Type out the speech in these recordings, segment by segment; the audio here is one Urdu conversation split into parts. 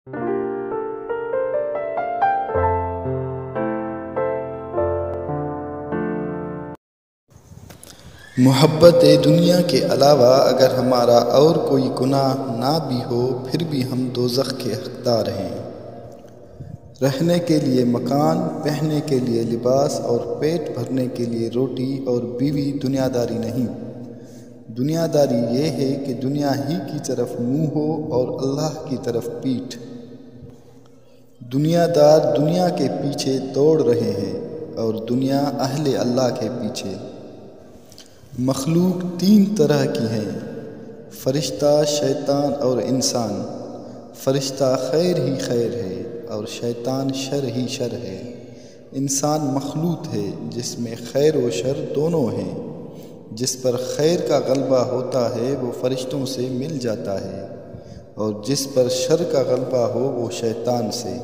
محبت دنیا کے علاوہ اگر ہمارا اور کوئی گناہ نہ بھی ہو پھر بھی ہم دوزخ کے حقدار ہیں۔ رہنے کے لیے مکان، پہننے کے لیے لباس اور پیٹ بھرنے کے لیے روٹی اور بیوی دنیا داری نہیں۔ دنیا داری یہ ہے کہ دنیا ہی کی طرف منہ ہو اور اللہ کی طرف پیٹھ۔ دنیا دار دنیا کے پیچھے دوڑ رہے ہیں اور دنیا اہل اللہ کے پیچھے۔ مخلوق تین طرح کی ہیں: فرشتہ، شیطان اور انسان۔ فرشتہ خیر ہی خیر ہے اور شیطان شر ہی شر ہے۔ انسان مخلوط ہے جس میں خیر و شر دونوں ہیں۔ جس پر خیر کا غلبہ ہوتا ہے وہ فرشتوں سے مل جاتا ہے اور جس پر شر کا غلبہ ہو وہ شیطان سے۔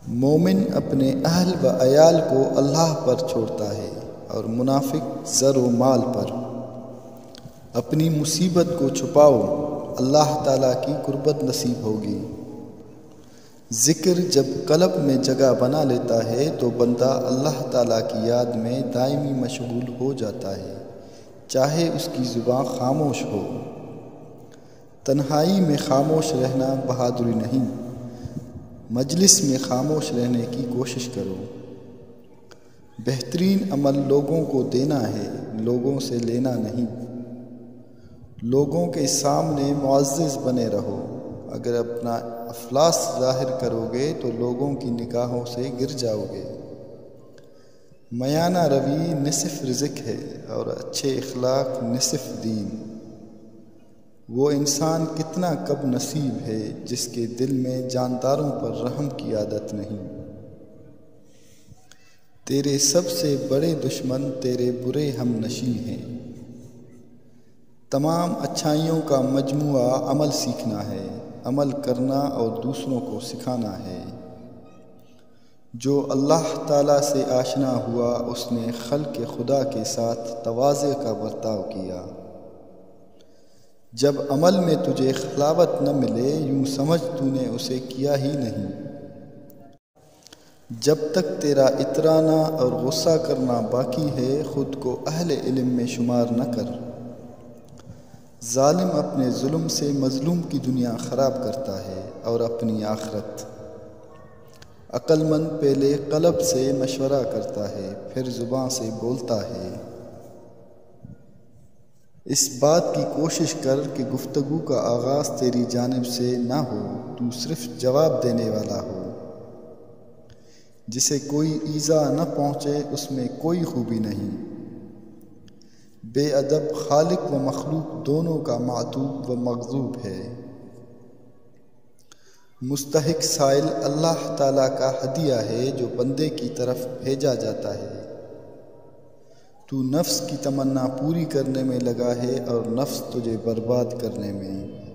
مومن اپنے اہل و عیال کو اللہ پر چھوڑتا ہے اور منافق زر و مال پر۔ اپنی مصیبت کو چھپاؤ، اللہ تعالیٰ کی قربت نصیب ہوگی۔ ذکر جب قلب میں جگہ بنا لیتا ہے تو بندہ اللہ تعالیٰ کی یاد میں دائمی مشغول ہو جاتا ہے، چاہے اس کی زبان خاموش ہو۔ تنہائی میں خاموش رہنا بہادری نہیں، مجلس میں خاموش رہنے کی کوشش کرو۔ بہترین عمل لوگوں کو دینا ہے، لوگوں سے لینا نہیں۔ لوگوں کے سامنے معزز بنے رہو، اگر اپنا افلاس ظاہر کرو گے تو لوگوں کی نگاہوں سے گر جاؤ گے۔ میانہ روی نصف رزق ہے اور اچھے اخلاق نصف دین۔ وہ انسان کتنا کب نصیب ہے جس کے دل میں جانداروں پر رحم کی عادت نہیں۔ تیرے سب سے بڑے دشمن تیرے برے ہم نشیں ہیں۔ تمام اچھائیوں کا مجموعہ عمل سیکھنا ہے، عمل کرنا اور دوسروں کو سکھانا ہے۔ جو اللہ تعالیٰ سے آشنا ہوا اس نے خلق خدا کے ساتھ تواضع کا برتاؤ کیا۔ جب عمل میں تجھے خلاوت نہ ملے یوں سمجھ تو نے اسے کیا ہی نہیں۔ جب تک تیرا اترانا اور غصہ کرنا باقی ہے خود کو اہل علم میں شمار نہ کر۔ ظالم اپنے ظلم سے مظلوم کی دنیا خراب کرتا ہے اور اپنی آخرت۔ عقل مند پہلے قلب سے مشورہ کرتا ہے پھر زبان سے بولتا ہے۔ اس بات کی کوشش کر کہ گفتگو کا آغاز تیری جانب سے نہ ہو، تو صرف جواب دینے والا ہو۔ جسے کوئی ایذا نہ پہنچے اس میں کوئی خوبی نہیں۔ بے ادب خالق و مخلوق دونوں کا معدوب و مغضوب ہے۔ مستحق سائل اللہ تعالیٰ کا ہدیہ ہے جو بندے کی طرف بھیجا جاتا ہے۔ تو نفس کی تمنا پوری کرنے میں لگا ہے اور نفس تجھے برباد کرنے میں۔